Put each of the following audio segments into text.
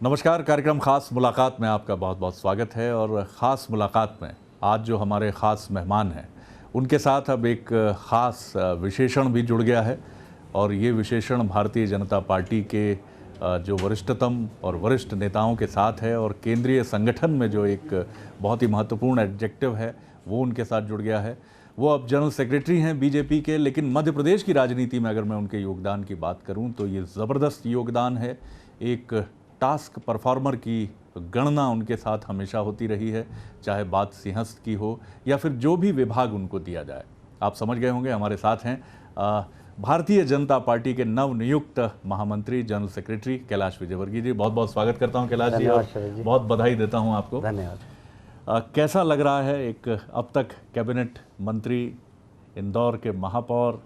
नमस्कार। कार्यक्रम ख़ास मुलाकात में आपका बहुत बहुत स्वागत है। और ख़ास मुलाकात में आज जो हमारे ख़ास मेहमान हैं उनके साथ अब एक ख़ास विशेषण भी जुड़ गया है। और ये विशेषण भारतीय जनता पार्टी के जो वरिष्ठतम और वरिष्ठ नेताओं के साथ है और केंद्रीय संगठन में जो एक बहुत ही महत्वपूर्ण एडजेक्टिव है वो उनके साथ जुड़ गया है। वो अब जनरल सेक्रेटरी हैं बीजेपी के, लेकिन मध्य प्रदेश की राजनीति में अगर मैं उनके योगदान की बात करूं तो ये ज़बरदस्त योगदान है। एक टास्क परफॉर्मर की गणना उनके साथ हमेशा होती रही है, चाहे बात सिंहस्थ की हो या फिर जो भी विभाग उनको दिया जाए। आप समझ गए होंगे हमारे साथ हैं भारतीय जनता पार्टी के नवनियुक्त महामंत्री जनरल सेक्रेटरी कैलाश विजयवर्गीय जी। बहुत बहुत स्वागत करता हूं कैलाश जी, और बहुत बधाई देता हूं आपको। धन्यवाद। कैसा लग रहा है एक अब तक कैबिनेट मंत्री, इंदौर के महापौर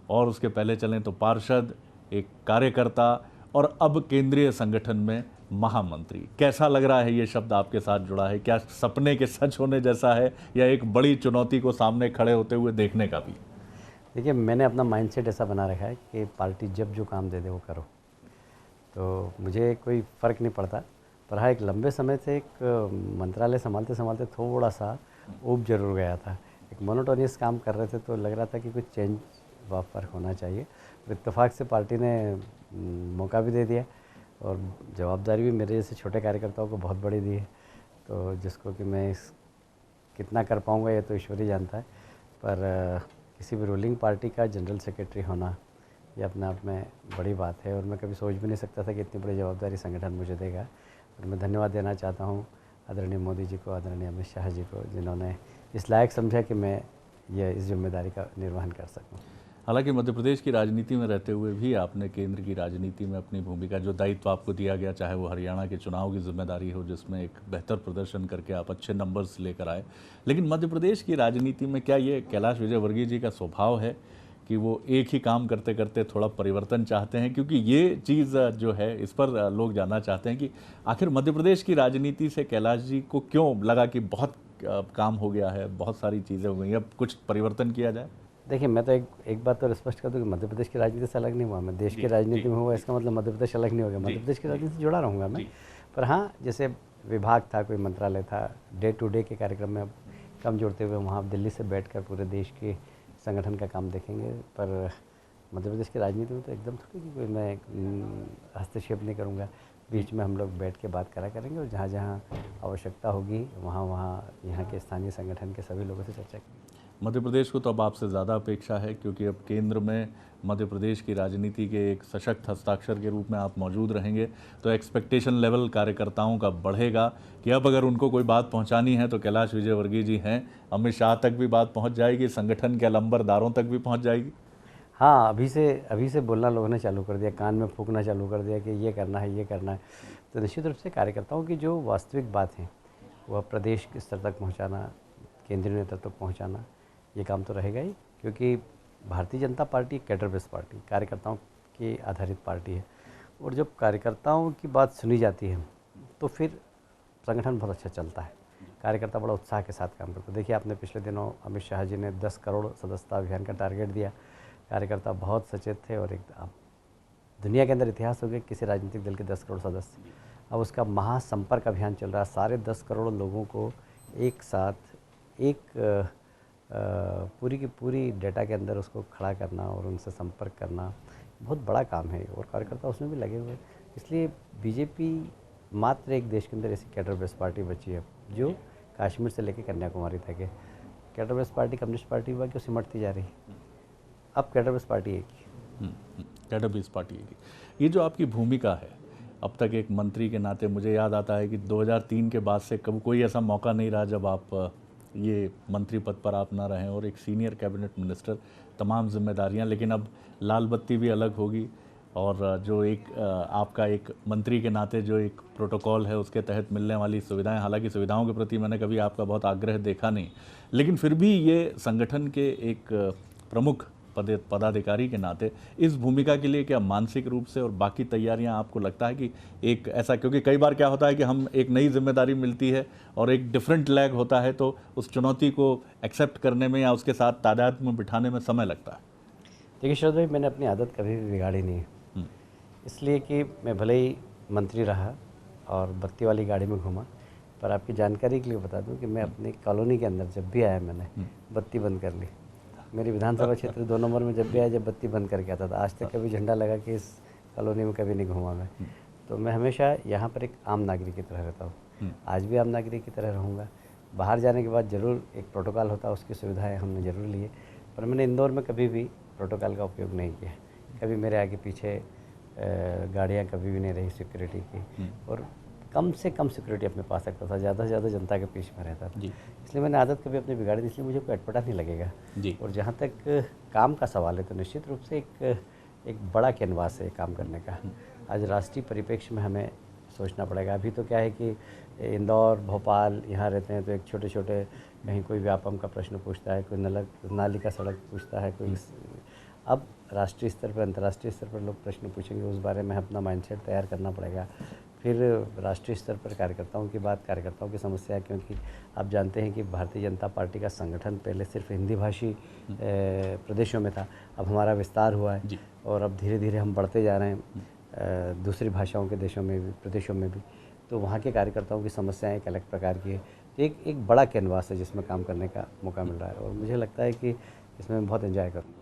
और उसके पहले चलें तो पार्षद, एक कार्यकर्ता और अब केंद्रीय संगठन में महामंत्री, कैसा लग रहा है ये शब्द आपके साथ जुड़ा है? क्या सपने के सच होने जैसा है या एक बड़ी चुनौती को सामने खड़े होते हुए देखने का भी? देखिए, मैंने अपना माइंडसेट ऐसा बना रखा है कि पार्टी जब जो काम दे दे वो करो, तो मुझे कोई फ़र्क नहीं पड़ता। पर हाँ, एक लंबे समय से एक मंत्रालय संभालते संभालते थोड़ा सा ऊब जरूर गया था। एक मोनोटोनियस काम कर रहे थे तो लग रहा था कि कुछ चेंज व फ़र्क होना चाहिए। इत्तेफाक से पार्टी ने मौका भी दे दिया और जवाबदारी भी मेरे जैसे छोटे कार्यकर्ताओं को बहुत बड़ी दी है, तो जिसको कि मैं कितना कर पाऊँगा ये तो ईश्वर ही जानता है। पर किसी भी रूलिंग पार्टी का जनरल सेक्रेटरी होना ये अपने आप में बड़ी बात है और मैं कभी सोच भी नहीं सकता था कि इतनी बड़ी जवाबदारी संगठन मुझे देगा। और मैं धन्यवाद देना चाहता हूँ आदरणीय मोदी जी को, आदरणीय अमित शाह जी को, जिन्होंने इस लायक समझा कि मैं इस जिम्मेदारी का निर्वहन कर सकूँ। हालांकि मध्य प्रदेश की राजनीति में रहते हुए भी आपने केंद्र की राजनीति में अपनी भूमिका, जो दायित्व आपको दिया गया, चाहे वो हरियाणा के चुनाव की जिम्मेदारी हो जिसमें एक बेहतर प्रदर्शन करके आप अच्छे नंबर्स लेकर आए, लेकिन मध्य प्रदेश की राजनीति में क्या ये कैलाश विजयवर्गीय जी का स्वभाव है कि वो एक ही काम करते करते थोड़ा परिवर्तन चाहते हैं? क्योंकि ये चीज़ जो है इस पर लोग जानना चाहते हैं कि आखिर मध्य प्रदेश की राजनीति से कैलाश जी को क्यों लगा कि बहुत काम हो गया है, बहुत सारी चीज़ें हो गई, अब कुछ परिवर्तन किया जाए? देखिए, मैं तो एक बात तो स्पष्ट कर दूँ कि मध्य प्रदेश की राजनीति से अलग नहीं हुआ। मैं देश की राजनीति में हुआ, इसका मतलब मध्य प्रदेश अलग नहीं हो गया। मध्य प्रदेश की राजनीति से जुड़ा रहूँगा मैं। पर हाँ, जैसे विभाग था, कोई मंत्रालय था, डे टू डे के कार्यक्रम में अब कम जुड़ते हुए वहाँ दिल्ली से बैठकर पूरे देश के संगठन का काम देखेंगे। पर मध्य प्रदेश की राजनीति में तो एकदम थोड़ी कि कोई मैं हस्तक्षेप नहीं करूँगा। बीच में हम लोग बैठ के बात करा करेंगे और जहाँ जहाँ आवश्यकता होगी वहाँ यहाँ के स्थानीय संगठन के सभी लोगों से चर्चा करेंगे। मध्य प्रदेश को तो अब आपसे ज़्यादा अपेक्षा है, क्योंकि अब केंद्र में मध्य प्रदेश की राजनीति के एक सशक्त हस्ताक्षर के रूप में आप मौजूद रहेंगे, तो एक्सपेक्टेशन लेवल कार्यकर्ताओं का बढ़ेगा कि अब अगर उनको कोई बात पहुंचानी है तो कैलाश विजयवर्गीय जी हैं। अमित शाह तक भी बात पहुंच जाएगी, संगठन के लंबरदारों तक भी पहुंच जाएगी। हाँ, अभी से बोलना लोगों ने चालू कर दिया, कान में फूंकना चालू कर दिया कि ये करना है, ये करना है। तो निश्चित रूप से कार्यकर्ताओं की जो वास्तविक बात है वह प्रदेश के स्तर तक पहुँचाना, केंद्रीय नेतृत्व तक पहुँचाना, ये काम तो रहेगा ही। क्योंकि Bharatiya Janata party cadre based party, कार्यकर्ताओं की आधारित पार्टी है। और जब कार्यकर्ताओं की बात सुनी जाती है तो फिर संगठन बहुत अच्छा चलता है, कार्यकर्ता बड़ा उत्साह के साथ काम करते हैं। देखिए, आपने पिछले दिनों अमित शाह जी ने 10 करोड़ सदस्यता अभियान का टारगेट दिया। कार्यकर्ता बहुत सचेत थे और एक दुनिया के अंदर इतिहास हो गया किसी राजनीतिक दल के 10 करोड़ सदस्य। अब उसका महासंपर्क अभियान चल रहा है, सारे 10 करोड़ लोगों को एक साथ एक पूरी की पूरी डेटा के अंदर उसको खड़ा करना और उनसे संपर्क करना बहुत बड़ा काम है और कार्यकर्ता उसमें भी लगे हुए हैं। इसलिए बीजेपी मात्र एक देश के अंदर ऐसी कैडर बेस्ड पार्टी बची है जो कश्मीर से लेकर कन्याकुमारी तक है। Cadre based party communist party हुआ कि सिमटती जा रही है, अब कैडर बेस्ड पार्टी एक ही। कैडर बेस्ड पार्टी एक ही। ये जो आपकी भूमिका है अब तक एक मंत्री के नाते, मुझे याद आता है कि 2003 के बाद से कभी कोई ऐसा मौका नहीं रहा जब आप ये मंत्री पद पर आप ना रहें और एक सीनियर कैबिनेट मिनिस्टर, तमाम जिम्मेदारियां, लेकिन अब लाल बत्ती भी अलग होगी और जो एक आपका एक मंत्री के नाते जो एक प्रोटोकॉल है उसके तहत मिलने वाली सुविधाएं, हालांकि सुविधाओं के प्रति मैंने कभी आपका बहुत आग्रह देखा नहीं, लेकिन फिर भी ये संगठन के एक प्रमुख पदाधिकारी के नाते इस भूमिका के लिए क्या मानसिक रूप से और बाकी तैयारियां आपको लगता है कि एक ऐसा, क्योंकि कई बार क्या होता है कि हम एक नई जिम्मेदारी मिलती है और एक डिफरेंट लैग होता है तो उस चुनौती को एक्सेप्ट करने में या उसके साथ तादाद में बिठाने में समय लगता है? देखिए शरद भाई, मैंने अपनी आदत कभी भी बिगाड़ी नहीं, इसलिए कि मैं भले ही मंत्री रहा और बत्ती वाली गाड़ी में घूमा। पर आपकी जानकारी के लिए बता दूं कि मैं अपनी कॉलोनी के अंदर जब भी आया मैंने बत्ती बंद कर ली। मेरी विधानसभा क्षेत्र 2 नंबर में जब भी आया, जब बत्ती बंद करके आता था। आज तक कभी झंडा लगा कि इस कॉलोनी में कभी नहीं घूमा मैं। तो मैं हमेशा यहाँ पर एक आम नागरिक की तरह रहता हूँ। आज भी आम नागरिक की तरह रहूँगा। बाहर जाने के बाद ज़रूर एक प्रोटोकॉल होता है, उसकी सुविधाएँ हमने ज़रूर लिए, पर मैंने इंदौर में कभी भी प्रोटोकॉल का उपयोग नहीं किया। कभी मेरे आगे पीछे गाड़ियाँ कभी भी नहीं रही सिक्योरिटी की, और कम से कम सिक्योरिटी अपने पास रखता था, ज़्यादा से ज़्यादा जनता के पीछे में रहता था। इसलिए मैंने आदत कभी अपनी बिगाड़ी, इसलिए मुझे कोई अटपटा नहीं लगेगा। और जहाँ तक काम का सवाल है तो निश्चित रूप से एक बड़ा कैनवास है काम करने का। आज राष्ट्रीय परिप्रेक्ष्य में हमें सोचना पड़ेगा। अभी तो क्या है कि इंदौर, भोपाल यहाँ रहते हैं तो एक छोटे छोटे कहीं कोई व्यापम का प्रश्न पूछता है, कोई नाली का सड़क पूछता है, कोई। अब राष्ट्रीय स्तर पर, अंतर्राष्ट्रीय स्तर पर लोग प्रश्न पूछेंगे, उस बारे में अपना माइंडसेट तैयार करना पड़ेगा। फिर राष्ट्रीय स्तर पर कार्यकर्ताओं की बात, कार्यकर्ताओं की समस्या, क्योंकि आप जानते हैं कि भारतीय जनता पार्टी का संगठन पहले सिर्फ हिंदी भाषी प्रदेशों में था, अब हमारा विस्तार हुआ है और अब धीरे धीरे हम बढ़ते जा रहे हैं दूसरी भाषाओं के देशों में भी, प्रदेशों में भी। तो वहाँ के कार्यकर्ताओं की समस्याएं एक अलग प्रकार की है। तो एक बड़ा कैनवास है जिसमें काम करने का मौका मिल रहा है, और मुझे लगता है कि इसमें मैं बहुत एंजॉय करूँगा।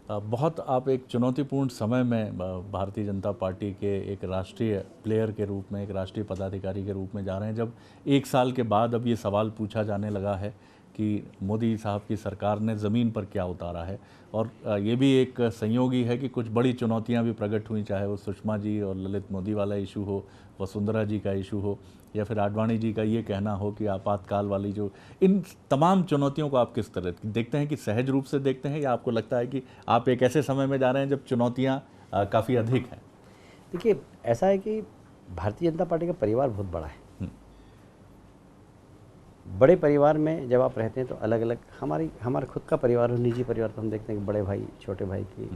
बहुत आप एक चुनौतीपूर्ण समय में भारतीय जनता पार्टी के एक राष्ट्रीय प्लेयर के रूप में, एक राष्ट्रीय पदाधिकारी के रूप में जा रहे हैं, जब 1 साल के बाद अब ये सवाल पूछा जाने लगा है कि मोदी साहब की सरकार ने ज़मीन पर क्या उतारा है। और ये भी एक संयोगी है कि कुछ बड़ी चुनौतियां भी प्रकट हुई, चाहे वो सुषमा जी और ललित मोदी वाला इशू हो, वसुंधरा जी का इशू हो, या फिर आडवाणी जी का ये कहना हो कि आपातकाल वाली जो, इन तमाम चुनौतियों को आप किस तरह देखते हैं? कि सहज रूप से देखते हैं, या आपको लगता है कि आप एक ऐसे समय में जा रहे हैं जब चुनौतियाँ काफ़ी अधिक हैं? देखिए, ऐसा है कि भारतीय जनता पार्टी का परिवार बहुत बड़ा है। बड़े परिवार में जब आप रहते हैं तो अलग अलग, हमारा खुद का परिवार हो, निजी परिवार, तो हम देखते हैं कि बड़े भाई छोटे भाई की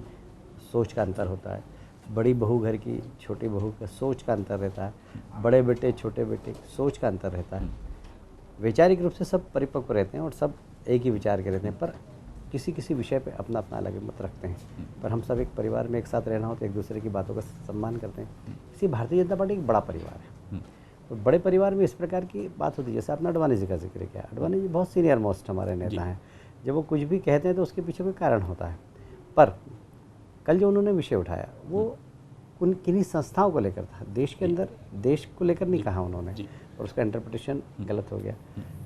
सोच का अंतर होता है, बड़ी बहू घर की छोटी बहू का सोच का अंतर रहता है, बड़े बेटे छोटे बेटे सोच का अंतर रहता है। वैचारिक रूप से सब परिपक्व रहते हैं और सब एक ही विचार के रहते हैं, पर किसी किसी विषय पे अपना अपना अलग मत रखते हैं। पर हम सब एक परिवार में एक साथ रहना हो तो एक दूसरे की बातों का सम्मान करते हैं। इसलिए भारतीय जनता पार्टी एक बड़ा परिवार है। तो बड़े परिवार में इस प्रकार की बात होती है। जैसे आपने आडवाणी जी का जिक्र किया, आडवाणी जी बहुत सीनियर मोस्ट हमारे नेता हैं। जब वो कुछ भी कहते हैं तो उसके पीछे कोई कारण होता है। पर कल जो उन्होंने विषय उठाया वो किन्हीं संस्थाओं को लेकर था, देश के अंदर देश को लेकर नहीं कहा उन्होंने, और उसका इंटरप्रिटेशन गलत हो गया।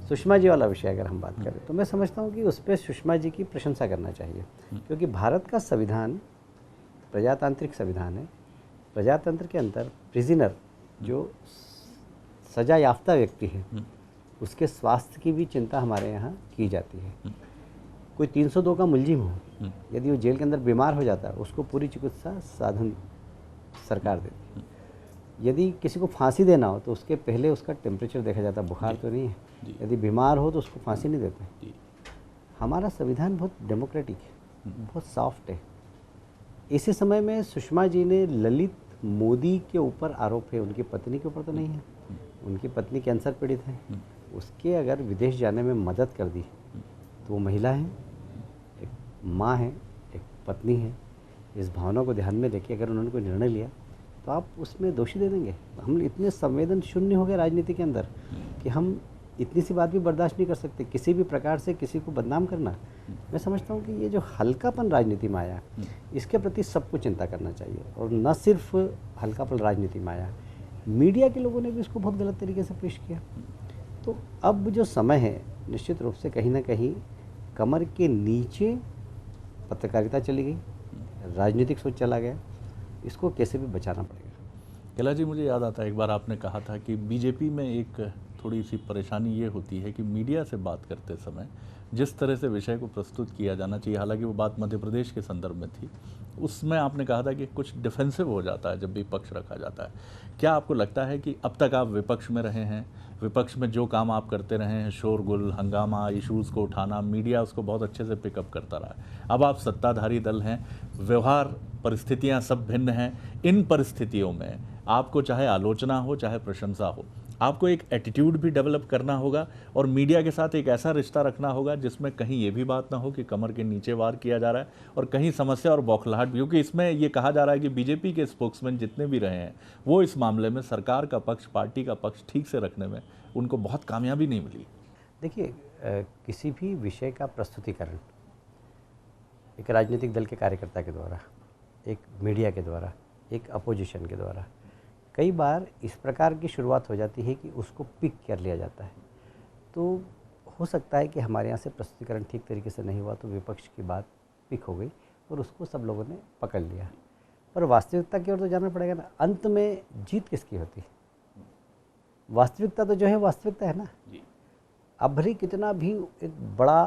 सुषमा जी वाला विषय अगर हम बात करें तो मैं समझता हूँ कि उस पर सुषमा जी की प्रशंसा करना चाहिए, क्योंकि भारत का संविधान प्रजातांत्रिक संविधान है। प्रजातंत्र के अंदर प्रिजनर जो सजा याफ्ता व्यक्ति है उसके स्वास्थ्य की भी चिंता हमारे यहाँ की जाती है। कोई 302 का मुलजिम हो, यदि वो जेल के अंदर बीमार हो जाता है उसको पूरी चिकित्सा साधन सरकार देती है। यदि किसी को फांसी देना हो तो उसके पहले उसका टेम्परेचर देखा जाता है, बुखार तो नहीं है। यदि बीमार हो तो उसको फांसी नहीं देते। हमारा संविधान बहुत डेमोक्रेटिक है, बहुत सॉफ्ट है। इसी समय में सुषमा जी ने ललित मोदी के ऊपर आरोप है, उनकी पत्नी के ऊपर तो नहीं है, उनकी पत्नी कैंसर पीड़ित है, उसके अगर विदेश जाने में मदद कर दी तो वो महिला है, एक माँ है, एक पत्नी है। इस भावना को ध्यान में लेके अगर उन्होंने कोई निर्णय लिया तो आप उसमें दोषी दे देंगे। हम इतने संवेदन शून्य हो गए राजनीति के अंदर कि हम इतनी सी बात भी बर्दाश्त नहीं कर सकते, किसी भी प्रकार से किसी को बदनाम करना। मैं समझता हूँ कि ये जो हल्कापन राजनीति में आया, इसके प्रति सबको चिंता करना चाहिए। और न सिर्फ हल्कापन राजनीति में आया, मीडिया के लोगों ने भी इसको बहुत गलत तरीके से पेश किया। तो अब जो समय है, निश्चित रूप से कहीं ना कहीं कमर के नीचे पत्रकारिता चली गई, राजनीतिक सोच चला गया। इसको कैसे भी बचाना पड़ेगा। कैलाश जी, मुझे याद आता है एक बार आपने कहा था कि बीजेपी में एक थोड़ी सी परेशानी ये होती है कि मीडिया से बात करते समय जिस तरह से विषय को प्रस्तुत किया जाना चाहिए, हालांकि वो बात मध्य प्रदेश के संदर्भ में थी, उसमें आपने कहा था कि कुछ डिफेंसिव हो जाता है जब भी पक्ष रखा जाता है। क्या आपको लगता है कि अब तक आप विपक्ष में रहे हैं, विपक्ष में जो काम आप करते रहे हैं, शोरगुल, हंगामा, इश्यूज़ को उठाना, मीडिया उसको बहुत अच्छे से पिकअप करता रहा है। अब आप सत्ताधारी दल हैं, व्यवहार परिस्थितियां सब भिन्न हैं। इन परिस्थितियों में आपको चाहे आलोचना हो चाहे प्रशंसा हो, आपको एक एटीट्यूड भी डेवलप करना होगा और मीडिया के साथ एक ऐसा रिश्ता रखना होगा जिसमें कहीं ये भी बात ना हो कि कमर के नीचे वार किया जा रहा है और कहीं समस्या और बौखलाहट भी, क्योंकि इसमें ये कहा जा रहा है कि बीजेपी के स्पोक्समैन जितने भी रहे हैं वो इस मामले में सरकार का पक्ष, पार्टी का पक्ष ठीक से रखने में उनको बहुत कामयाबी नहीं मिली। देखिए, किसी भी विषय का प्रस्तुतिकरण एक राजनीतिक दल के कार्यकर्ता के द्वारा, एक मीडिया के द्वारा, एक अपोजिशन के द्वारा कई बार इस प्रकार की शुरुआत हो जाती है कि उसको पिक कर लिया जाता है। तो हो सकता है कि हमारे यहाँ से प्रस्तुतिकरण ठीक तरीके से नहीं हुआ तो विपक्ष की बात पिक हो गई और उसको सब लोगों ने पकड़ लिया। पर वास्तविकता की ओर तो जाना पड़ेगा ना, अंत में जीत किसकी होती है? वास्तविकता तो जो है वास्तविकता है ना। अब भले कितना भी एक बड़ा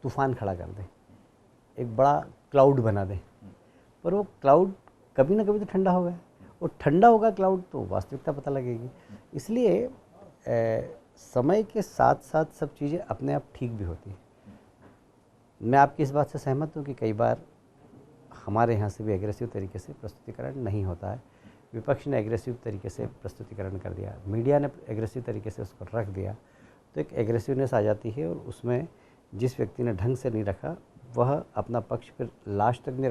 तूफान खड़ा कर दे, एक बड़ा क्लाउड बना दे, पर वो क्लाउड कभी ना कभी तो ठंडा होगा, और ठंडा होगा क्लाउड तो वास्तविकता पता लगेगी। इसलिए समय के साथ साथ सब चीज़ें अपने आप ठीक भी होती हैं। मैं आपकी इस बात से सहमत हूँ कि कई बार हमारे यहाँ से भी एग्रेसिव तरीके से प्रस्तुतिकरण नहीं होता है। विपक्ष ने एग्रेसिव तरीके से प्रस्तुतिकरण कर दिया, मीडिया ने एग्रेसिव तरीके से उसको रख दिया, तो एक एग्रेसिवनेस आ जाती है और उसमें जिस व्यक्ति ने ढंग से नहीं रखा वह अपना पक्ष फिर लास्ट तक नहीं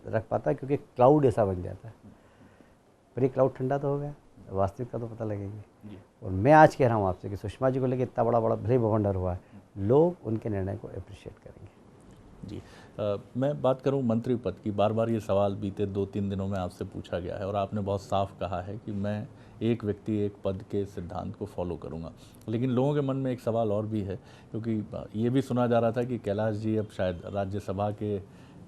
रख पाता, क्योंकि क्लाउड ऐसा बन जाता है। पर ये क्लाउड ठंडा तो हो गया, वास्तविकता तो पता लगेगी। और मैं आज कह रहा हूँ आपसे कि सुषमा जी को लेकर इतना बड़ा भले बवंडर हुआ है, लोग उनके निर्णय को अप्रिशिएट करेंगे। जी, मैं बात करूं मंत्री पद की, बार बार ये सवाल बीते 2-3 दिनों में आपसे पूछा गया है और आपने बहुत साफ कहा है कि मैं एक व्यक्ति एक पद के सिद्धांत को फॉलो करूंगा। लेकिन लोगों के मन में एक सवाल और भी है, क्योंकि ये भी सुना जा रहा था कि कैलाश जी अब शायद राज्यसभा के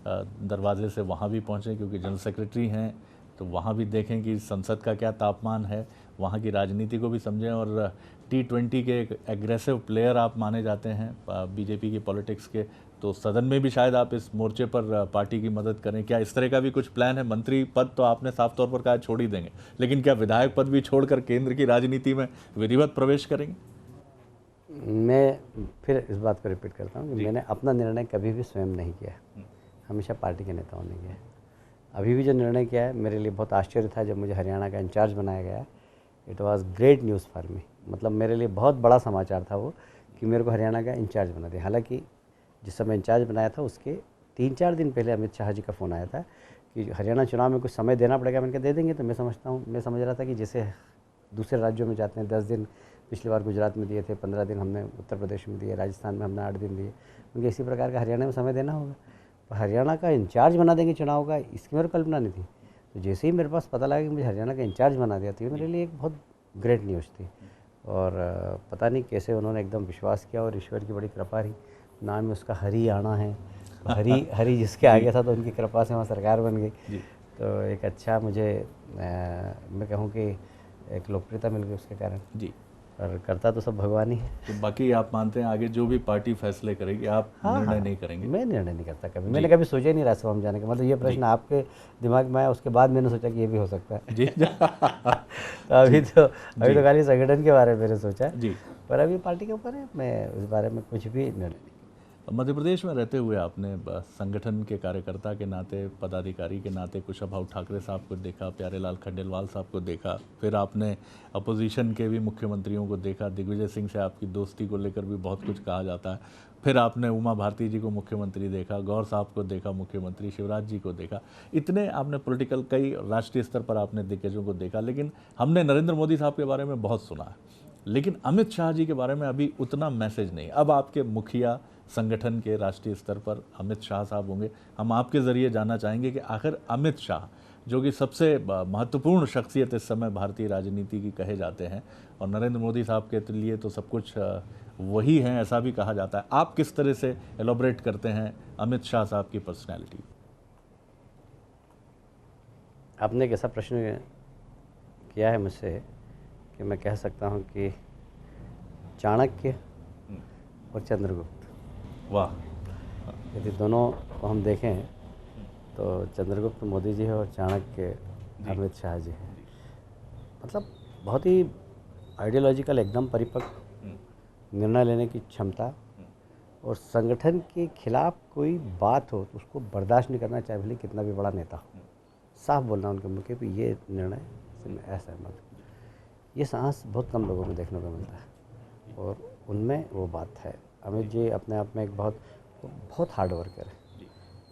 दरवाजे से वहाँ भी पहुँचें, क्योंकि जनरल सेक्रेटरी हैं, तो वहाँ भी देखें कि संसद का क्या तापमान है, वहाँ की राजनीति को भी समझें। और T20 के एक एग्रेसिव प्लेयर आप माने जाते हैं बीजेपी की पॉलिटिक्स के, तो सदन में भी शायद आप इस मोर्चे पर पार्टी की मदद करें। क्या इस तरह का भी कुछ प्लान है? मंत्री पद तो आपने साफ तौर पर कहा छोड़ ही देंगे, लेकिन क्या विधायक पद भी छोड़कर केंद्र की राजनीति में विधिवत प्रवेश करेंगे? मैं फिर इस बात को रिपीट करता हूँ कि मैंने अपना निर्णय कभी भी स्वयं नहीं किया, हमेशा पार्टी के नेताओं ने किया। अभी भी जो निर्णय किया है मेरे लिए बहुत आश्चर्य था जब मुझे हरियाणा का इंचार्ज बनाया गया। It was great news for me, मतलब मेरे लिए बहुत बड़ा समाचार था वो कि मेरे को हरियाणा का इंचार्ज बना दिया। हालांकि जिस समय इंचार्ज बनाया था उसके 3-4 दिन पहले अमित शाह जी का फ़ोन आया था कि हरियाणा चुनाव में कुछ समय देना पड़ेगा। मैंने कहा दे देंगे। तो मैं समझ रहा था कि जैसे दूसरे राज्यों में जाते हैं 10 दिन, पिछली बार गुजरात में दिए थे, 15 दिन हमने उत्तर प्रदेश में दिए, राजस्थान में हमने 8 दिन दिए, उनके इसी प्रकार का हरियाणा में समय देना होगा। हरियाणा का इंचार्ज बना देंगे चुनाव का, इसकी मेरे को कल्पना नहीं थी। तो जैसे ही मेरे पास पता लगा कि मुझे हरियाणा का इंचार्ज बना दिया, तो मेरे लिए एक बहुत ग्रेट न्यूज़ थी। और पता नहीं कैसे उन्होंने एकदम विश्वास किया और ईश्वर की बड़ी कृपा रही। नाम में उसका हरियाणा है, तो हरी जिसके आ गया था तो उनकी कृपा से वहाँ सरकार बन गई। तो एक अच्छा मुझे मैं कहूँ कि एक लोकप्रियता मिल गई उसके कारण जी। और करता तो सब भगवान ही है। तो बाकी आप मानते हैं आगे जो भी पार्टी फैसले करेगी आप निर्णय नहीं करेंगे? मैं निर्णय नहीं करता कभी, मैंने कभी सोचा ही नहीं राज्यसभा में जाने का। मतलब ये प्रश्न आपके दिमाग में आया उसके बाद मैंने सोचा कि ये भी हो सकता है जी। तो अभी तो खाली संगठन के बारे में मैंने सोचा जी, पर अभी पार्टी के ऊपर है, मैं उस बारे में कुछ भी निर्णय नहीं। मध्य प्रदेश में रहते हुए आपने संगठन के कार्यकर्ता के नाते, पदाधिकारी के नाते कुशाभाऊ ठाकरे साहब को देखा, प्यारेलाल खंडेलवाल साहब को देखा, फिर आपने अपोजिशन के भी मुख्यमंत्रियों को देखा, दिग्विजय सिंह से आपकी दोस्ती को लेकर भी बहुत कुछ कहा जाता है, फिर आपने उमा भारती जी को मुख्यमंत्री देखा, गौर साहब को देखा मुख्यमंत्री, शिवराज जी को देखा, इतने आपने पॉलिटिकल कई राष्ट्रीय स्तर पर आपने दिग्गजों को देखा। लेकिन हमने नरेंद्र मोदी साहब के बारे में बहुत सुना है, लेकिन अमित शाह जी के बारे में अभी उतना मैसेज नहीं। अब आपके मुखिया संगठन के राष्ट्रीय स्तर पर अमित शाह साहब होंगे। हम आपके ज़रिए जानना चाहेंगे कि आखिर अमित शाह, जो कि सबसे महत्वपूर्ण शख्सियत इस समय भारतीय राजनीति की कहे जाते हैं, और नरेंद्र मोदी साहब के लिए तो सब कुछ वही हैं ऐसा भी कहा जाता है, आप किस तरह से एलोबरेट करते हैं अमित शाह साहब की पर्सनैलिटी? आपने एक ऐसा प्रश्न किया है मुझसे कि मैं कह सकता हूँ कि चाणक्य और चंद्रगुप्त, वाह, यदि दोनों को हम देखें तो चंद्रगुप्त मोदी जी है और चाणक्य अमित शाह जी हैं। मतलब बहुत ही आइडियोलॉजिकल, एकदम परिपक्व, निर्णय लेने की क्षमता, और संगठन के खिलाफ कोई बात हो तो उसको बर्दाश्त नहीं करना, चाहे भले कितना भी बड़ा नेता हो। साफ बोलना उनके मुँह पे, ये निर्णय से मैं असहमत हूँ। ये साहस बहुत कम लोगों में देखने को मिलता है और उनमें वो बात है। अमित जी अपने आप में एक बहुत हार्ड वर्कर है।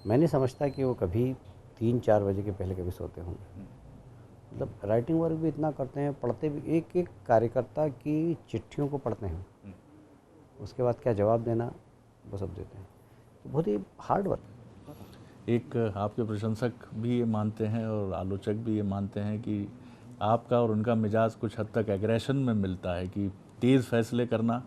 मैं नहीं समझता कि वो कभी 3-4 बजे के पहले कभी सोते होंगे। मतलब राइटिंग वर्क भी इतना करते हैं, पढ़ते भी, एक एक कार्यकर्ता की चिट्ठियों को पढ़ते हैं, उसके बाद क्या जवाब देना वो सब देते हैं। तो बहुत ही हार्ड वर्क। एक आपके प्रशंसक भी ये मानते हैं और आलोचक भी ये मानते हैं कि आपका और उनका मिजाज कुछ हद तक एग्रेशन में मिलता है, कि तेज़ फैसले करना,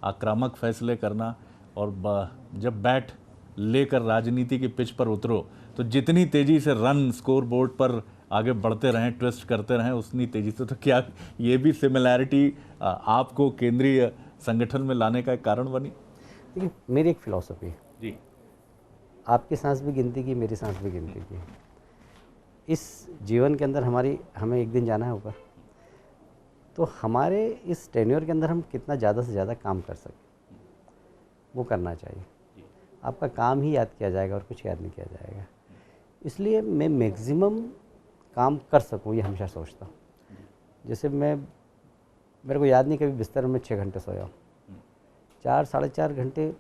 आक्रामक फैसले करना, और जब बैट लेकर राजनीति की पिच पर उतरो तो जितनी तेज़ी से रन स्कोर बोर्ड पर आगे बढ़ते रहें, ट्विस्ट करते रहें, उतनी तेज़ी से। तो क्या ये भी सिमिलैरिटी आपको केंद्रीय संगठन में लाने का एक कारण बनी? देखिए, मेरी एक फ़िलॉसफ़ी है, जी। आपकी सांस भी गिनती की, मेरी सांस भी गिनती की। इस जीवन के अंदर हमें एक दिन जाना है ऊपर, तो हमारे इस टेन्योर के अंदर हम कितना ज़्यादा से ज़्यादा काम कर सकें वो करना चाहिए। आपका काम ही याद किया जाएगा और कुछ याद नहीं किया जाएगा। इसलिए मैं मैक्सिमम काम कर सकूं ये हमेशा सोचता हूँ। जैसे मेरे को याद नहीं कभी बिस्तर में 6 घंटे सोया हूँ, 4-4.5 घंटे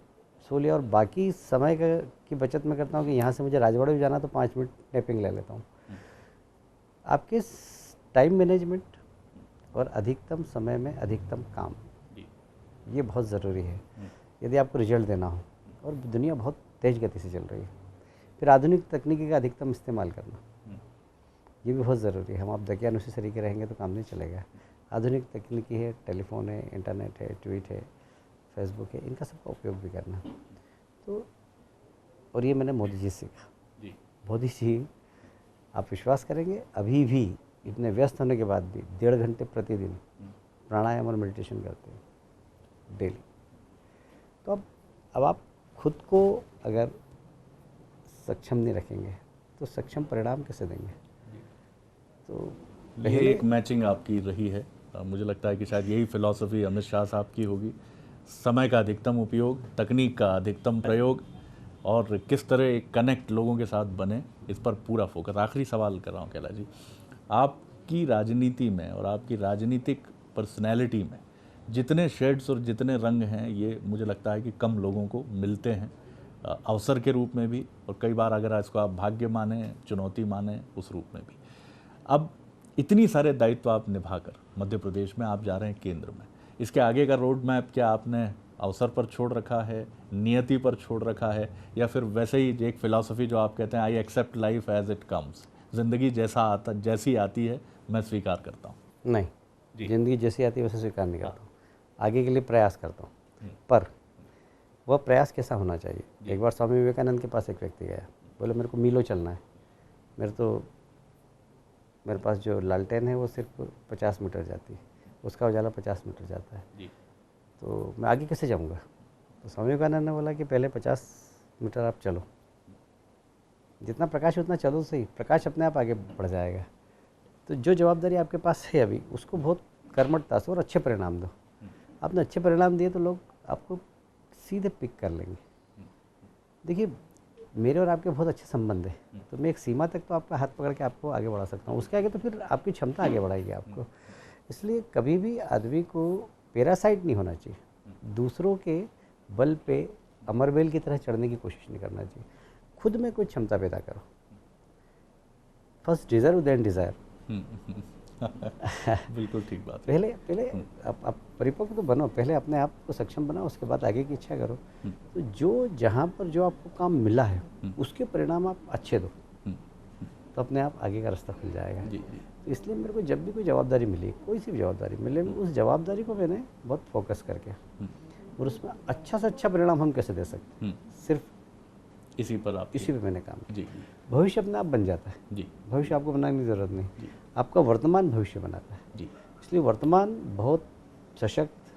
सो लिया और बाकी समय की बचत मैं करता हूँ कि यहाँ से मुझे राजवाड़े भी जाना तो 5 मिनट नैपिंग ले लेता हूँ। आपके टाइम मैनेजमेंट और अधिकतम समय में अधिकतम काम, ये बहुत ज़रूरी है यदि आपको रिजल्ट देना हो। और दुनिया बहुत तेज़ गति से चल रही है, फिर आधुनिक तकनीकी का अधिकतम इस्तेमाल करना ये भी बहुत ज़रूरी है। हम आप दकियानुसी तरीके रहेंगे तो काम नहीं चलेगा। आधुनिक तकनीकी है, टेलीफोन है, इंटरनेट है, ट्वीट है, फेसबुक है, इनका सबका उपयोग भी करना। तो और ये मैंने मोदी जी से सीखा। मोदी जी, आप विश्वास करेंगे, अभी भी इतने व्यस्त होने के बाद भी 1.5 घंटे प्रतिदिन प्राणायाम और मेडिटेशन करते हैं डेली। तो अब आप खुद को अगर सक्षम नहीं रखेंगे तो सक्षम परिणाम कैसे देंगे? तो ये एक मैचिंग आपकी रही है। मुझे लगता है कि शायद यही फिलॉसफी अमित शाह साहब की होगी। समय का अधिकतम उपयोग, तकनीक का अधिकतम प्रयोग, और किस तरह एक कनेक्ट लोगों के साथ बने, इस पर पूरा फोकस। आखिरी सवाल कर रहा हूँ कैलाश जी, आपकी राजनीति में और आपकी राजनीतिक पर्सनैलिटी में जितने शेड्स और जितने रंग हैं, ये मुझे लगता है कि कम लोगों को मिलते हैं, अवसर के रूप में भी, और कई बार अगर इसको आप भाग्य माने, चुनौती माने, उस रूप में भी। अब इतनी सारे दायित्व आप निभाकर मध्य प्रदेश में आप जा रहे हैं केंद्र में, इसके आगे का रोड मैप क्या आपने अवसर पर छोड़ रखा है, नियति पर छोड़ रखा है, या फिर वैसे ही एक फ़िलासफ़ी जो आप कहते हैं, I accept life as it comes, ज़िंदगी जैसी आती है मैं स्वीकार करता हूँ? नहीं, ज़िंदगी जैसी आती है वैसे स्वीकार नहीं करता हूँ, आगे के लिए प्रयास करता हूँ। पर वह प्रयास कैसा होना चाहिए? एक बार स्वामी विवेकानंद के पास एक व्यक्ति गया, बोले मेरे को मीलों चलना है, मेरे पास जो लालटेन है वो सिर्फ 50 मीटर जाती है, उसका उजाला 50 मीटर जाता है, तो मैं आगे कैसे जाऊंगा? तो स्वामी विवेकानंद ने बोला कि पहले 50 मीटर आप चलो, जितना प्रकाश उतना चलो सही, प्रकाश अपने आप आगे बढ़ जाएगा। तो जो जवाबदारी आपके पास है अभी, उसको बहुत कर्मठता से और अच्छे परिणाम दो। आपने अच्छे परिणाम दिए तो लोग आपको सीधे पिक कर लेंगे। देखिए, मेरे और आपके बहुत अच्छे संबंध है, तो मैं एक सीमा तक तो आपका हाथ पकड़ के आपको आगे बढ़ा सकता हूँ, उसके आगे तो फिर आपकी क्षमता आगे बढ़ाएगी आपको। इसलिए कभी भी आदमी को पैरासाइट नहीं होना चाहिए, दूसरों के बल पे अमरबेल की तरह चढ़ने की कोशिश नहीं करना चाहिए। खुद में कोई क्षमता पैदा करो, फर्स्ट डिज़र्व देन डिज़ायर। बिल्कुल ठीक बात। पहले आप परिपक्व तो बनो, पहले अपने आप को सक्षम बनाओ, उसके बाद आगे की इच्छा करो। तो जो जहाँ पर जो आपको काम मिला है उसके परिणाम आप अच्छे दो, तो अपने आप आगे का रास्ता खुल जाएगा। तो इसलिए मेरे को जब भी कोई जवाबदारी मिली, कोई सी भी जवाबदारी मिले, उस जवाबदारी को मैंने बहुत फोकस करके और उसमें अच्छा से अच्छा परिणाम हम कैसे दे सकते, सिर्फ इसी पे मैंने काम किया। भविष्य अपने आप बन जाता है, भविष्य आपको बनाने की ज़रूरत नहीं, आपका वर्तमान भविष्य बनाता है। इसलिए वर्तमान बहुत सशक्त,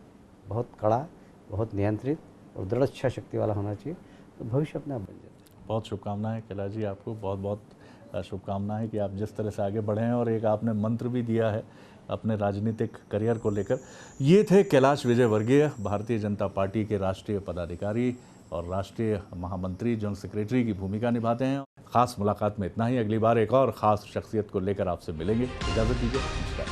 बहुत कड़ा, बहुत नियंत्रित और दृढ़ इच्छा शक्ति वाला होना चाहिए, तो भविष्य अपने आप बन जाता है। बहुत शुभकामनाएं कैलाश जी, आपको बहुत बहुत शुभकामनाएं कि आप जिस तरह से आगे बढ़े हैं, और एक आपने मंत्र भी दिया है अपने राजनीतिक करियर को लेकर। ये थे कैलाश विजयवर्गीय, भारतीय जनता पार्टी के राष्ट्रीय पदाधिकारी और राष्ट्रीय महामंत्री, जनरल सेक्रेटरी की भूमिका निभाते हैं। खास मुलाकात में इतना ही, अगली बार एक और ख़ास शख्सियत को लेकर आपसे मिलेंगे। इजाज़त दीजिए, नमस्कार।